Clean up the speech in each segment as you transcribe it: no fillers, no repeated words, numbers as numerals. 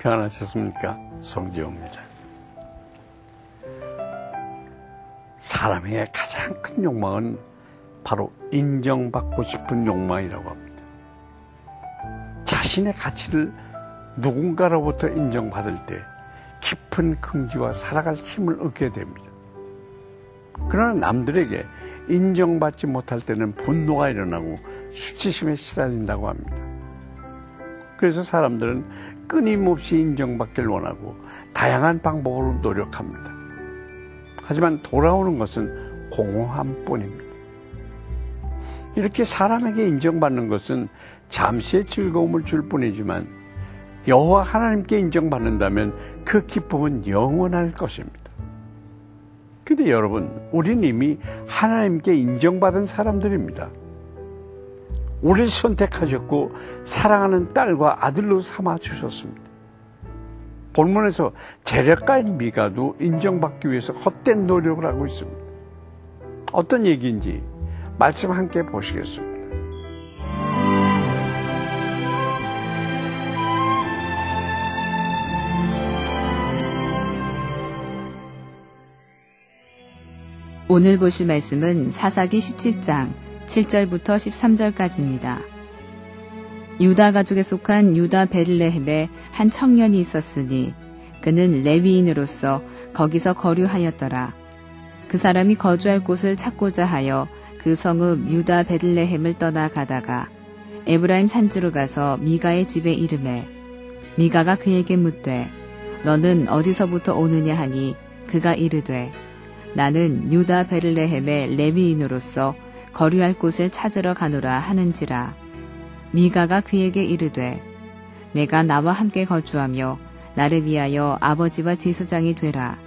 평안하셨습니까? 송지호입니다. 사람의 가장 큰 욕망은 바로 인정받고 싶은 욕망이라고 합니다. 자신의 가치를 누군가로부터 인정받을 때 깊은 긍지와 살아갈 힘을 얻게 됩니다. 그러나 남들에게 인정받지 못할 때는 분노가 일어나고 수치심에 시달린다고 합니다. 그래서 사람들은 끊임없이 인정받기를 원하고 다양한 방법으로 노력합니다. 하지만 돌아오는 것은 공허함뿐입니다. 이렇게 사람에게 인정받는 것은 잠시의 즐거움을 줄 뿐이지만 여호와 하나님께 인정받는다면 그 기쁨은 영원할 것입니다. 근데 여러분, 우리는 이미 하나님께 인정받은 사람들입니다. 우리를 선택하셨고 사랑하는 딸과 아들로 삼아주셨습니다. 본문에서 재력가인 미가도 인정받기 위해서 헛된 노력을 하고 있습니다. 어떤 얘기인지 말씀 함께 보시겠습니다. 오늘 보실 말씀은 사사기 17장 7절부터 13절까지입니다. 유다 가족에 속한 유다 베들레헴에 한 청년이 있었으니 그는 레위인으로서 거기서 거류하였더라. 그 사람이 거주할 곳을 찾고자 하여 그 성읍 유다 베들레헴을 떠나가다가 에브라임 산지로 가서 미가의 집에 이르매 미가가 그에게 묻되 너는 어디서부터 오느냐 하니 그가 이르되 나는 유다 베들레헴의 레위인으로서 거류할 곳을 찾으러 가노라 하는지라. 미가가 그에게 이르되 내가 나와 함께 거주하며 나를 위하여 아버지와 제사장이 되라.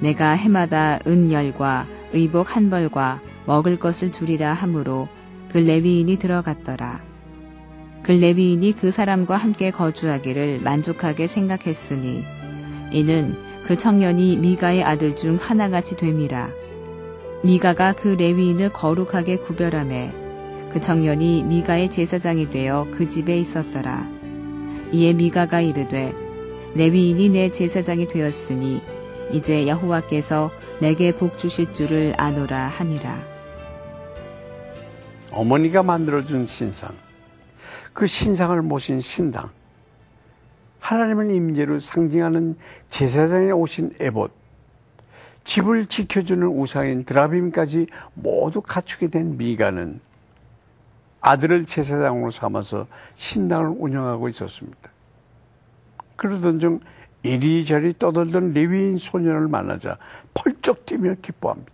내가 해마다 은열과 의복 한 벌과 먹을 것을 주리라 하므로 그 레위인이 들어갔더라. 그 레위인이 그 사람과 함께 거주하기를 만족하게 생각했으니 이는 그 청년이 미가의 아들 중 하나같이 됨이라. 미가가 그 레위인을 거룩하게 구별하매 그 청년이 미가의 제사장이 되어 그 집에 있었더라. 이에 미가가 이르되 레위인이 내 제사장이 되었으니 이제 여호와께서 내게 복 주실 줄을 아노라 하니라. 어머니가 만들어준 신상, 그 신상을 모신 신당, 하나님의 임재를 상징하는 제사장에 오신 에봇, 집을 지켜주는 우상인 드라빔까지 모두 갖추게 된 미가는 아들을 제사장으로 삼아서 신당을 운영하고 있었습니다. 그러던 중 이리저리 떠돌던 레위인 소년을 만나자 펄쩍 뛰며 기뻐합니다.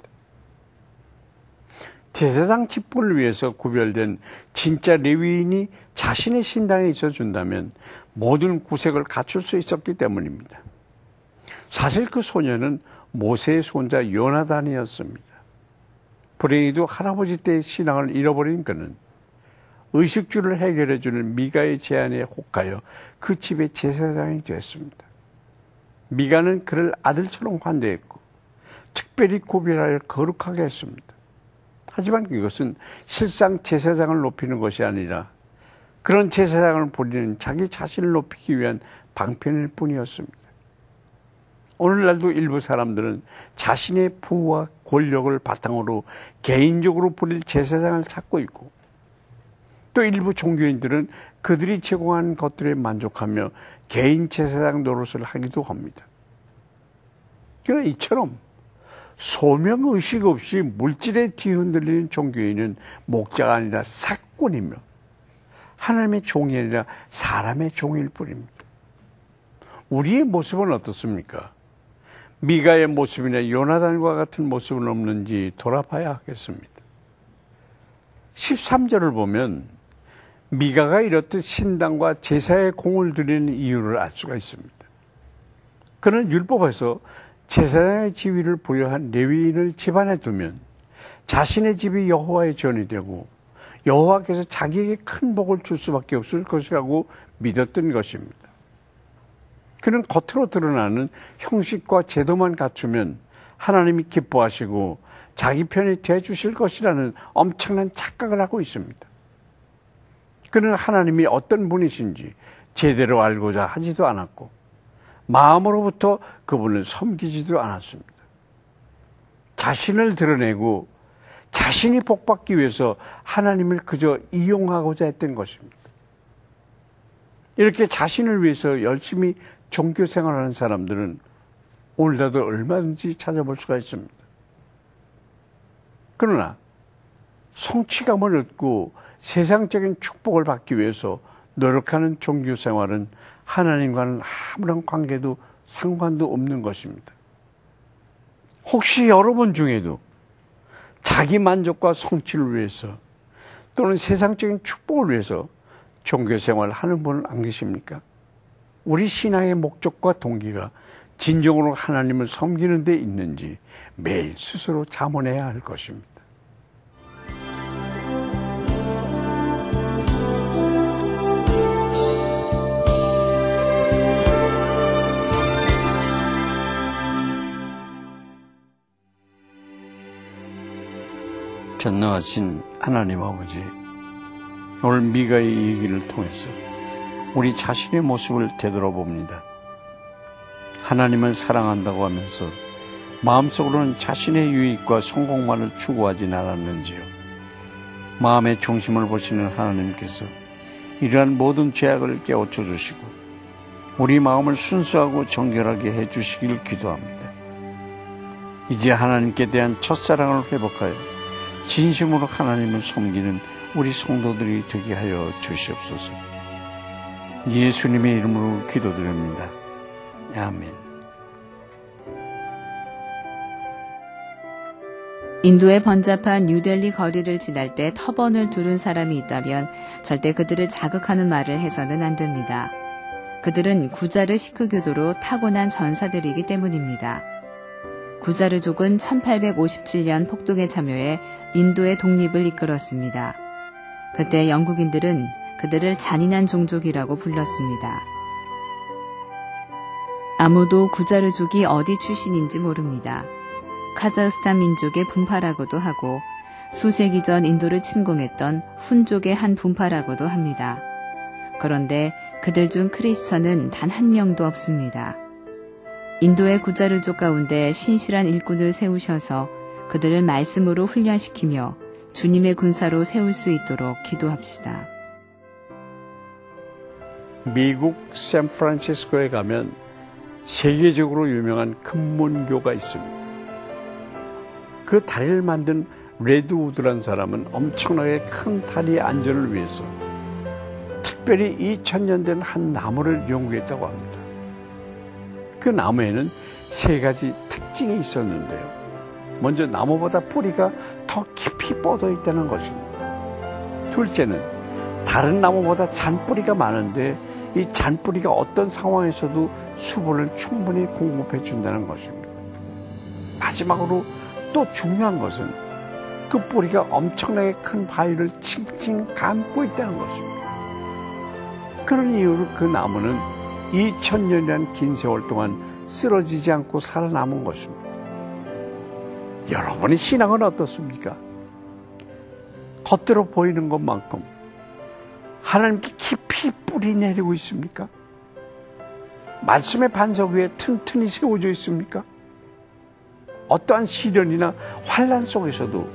제사장 직분을 위해서 구별된 진짜 레위인이 자신의 신당에 있어준다면 모든 구색을 갖출 수 있었기 때문입니다. 사실 그 소년은 모세의 손자 요나단이었습니다. 불행히도 할아버지 때의 신앙을 잃어버린 그는 의식주를 해결해주는 미가의 제안에 혹하여 그 집의 제사장이 되었습니다. 미가는 그를 아들처럼 환대했고 특별히 구별하여 거룩하게 했습니다. 하지만 이것은 실상 제사장을 높이는 것이 아니라 그런 제사장을 부리는 자기 자신을 높이기 위한 방편일 뿐이었습니다. 오늘날도 일부 사람들은 자신의 부와 권력을 바탕으로 개인적으로 부릴 제사장을 찾고 있고 또 일부 종교인들은 그들이 제공한 것들에 만족하며 개인 제사장 노릇을 하기도 합니다. 그러나 이처럼 소명의식 없이 물질에 뒤흔들리는 종교인은 목자가 아니라 사꾼이며 하나님의 종이 아니라 사람의 종일 뿐입니다. 우리의 모습은 어떻습니까? 미가의 모습이나 요나단과 같은 모습은 없는지 돌아봐야 하겠습니다. 13절을 보면 미가가 이렇듯 신당과 제사에 공을 들이는 이유를 알 수가 있습니다. 그는 율법에서 제사장의 지위를 부여한 레위인을 집안에 두면 자신의 집이 여호와의 전이 되고 여호와께서 자기에게 큰 복을 줄 수밖에 없을 것이라고 믿었던 것입니다. 그는 겉으로 드러나는 형식과 제도만 갖추면 하나님이 기뻐하시고 자기 편이 되어주실 것이라는 엄청난 착각을 하고 있습니다. 그는 하나님이 어떤 분이신지 제대로 알고자 하지도 않았고 마음으로부터 그분을 섬기지도 않았습니다. 자신을 드러내고 자신이 복받기 위해서 하나님을 그저 이용하고자 했던 것입니다. 이렇게 자신을 위해서 열심히 종교 생활하는 사람들은 오늘날도 얼마든지 찾아볼 수가 있습니다. 그러나 성취감을 얻고 세상적인 축복을 받기 위해서 노력하는 종교 생활은 하나님과는 아무런 관계도 상관도 없는 것입니다. 혹시 여러분 중에도 자기 만족과 성취를 위해서 또는 세상적인 축복을 위해서 종교 생활을 하는 분은 안 계십니까? 우리 신앙의 목적과 동기가 진정으로 하나님을 섬기는 데 있는지 매일 스스로 자문해야 할 것입니다. 전능하신 하나님 아버지, 오늘 미가의 얘기를 통해서 우리 자신의 모습을 되돌아봅니다. 하나님을 사랑한다고 하면서 마음속으로는 자신의 유익과 성공만을 추구하진 않았는지요. 마음의 중심을 보시는 하나님께서 이러한 모든 죄악을 깨우쳐 주시고 우리 마음을 순수하고 정결하게 해주시길 기도합니다. 이제 하나님께 대한 첫사랑을 회복하여 진심으로 하나님을 섬기는 우리 성도들이 되게 하여 주시옵소서. 예수님의 이름으로 기도드립니다. 아멘. 인도의 번잡한 뉴델리 거리를 지날 때 터번을 두른 사람이 있다면 절대 그들을 자극하는 말을 해서는 안 됩니다. 그들은 구자르 시크교도로 타고난 전사들이기 때문입니다. 구자르족은 1857년 폭동에 참여해 인도의 독립을 이끌었습니다. 그때 영국인들은 그들을 잔인한 종족이라고 불렀습니다. 아무도 구자르족이 어디 출신인지 모릅니다. 카자흐스탄 민족의 분파라고도 하고 수세기 전 인도를 침공했던 훈족의 한 분파라고도 합니다. 그런데 그들 중 크리스천은 단 한 명도 없습니다. 인도의 구자르족 가운데 신실한 일꾼을 세우셔서 그들을 말씀으로 훈련시키며 주님의 군사로 세울 수 있도록 기도합시다. 미국 샌프란시스코에 가면 세계적으로 유명한 금문교가 있습니다. 그 다리를 만든 레드우드란 사람은 엄청나게 큰 다리의 안전을 위해서 특별히 2000년 된 한 나무를 연구했다고 합니다. 그 나무에는 세 가지 특징이 있었는데요. 먼저 나무보다 뿌리가 더 깊이 뻗어 있다는 것입니다. 둘째는 다른 나무보다 잔뿌리가 많은데 이 잔뿌리가 어떤 상황에서도 수분을 충분히 공급해 준다는 것입니다. 마지막으로 또 중요한 것은 그 뿌리가 엄청나게 큰 바위를 칭칭 감고 있다는 것입니다. 그런 이유로 그 나무는 2000년이라는 긴 세월 동안 쓰러지지 않고 살아남은 것입니다. 여러분의 신앙은 어떻습니까? 겉으로 보이는 것만큼 하나님께 깊이 뿌리 내리고 있습니까? 말씀의 반석 위에 튼튼히 세워져 있습니까? 어떠한 시련이나 환난 속에서도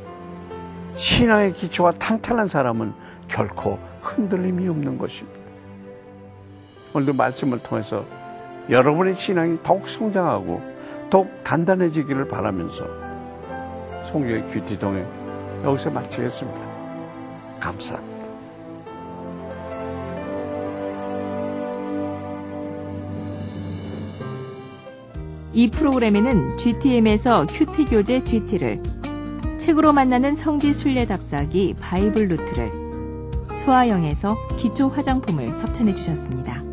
신앙의 기초가 탄탄한 사람은 결코 흔들림이 없는 것입니다. 오늘도 말씀을 통해서 여러분의 신앙이 더욱 성장하고 더욱 단단해지기를 바라면서 송교의 큐티동행 여기서 마치겠습니다. 감사합니다. 이 프로그램에는 GTM에서 큐티 교재 GT를, 책으로 만나는 성지 순례 답사기 바이블 루트를, 수아영에서 기초 화장품을 협찬해 주셨습니다.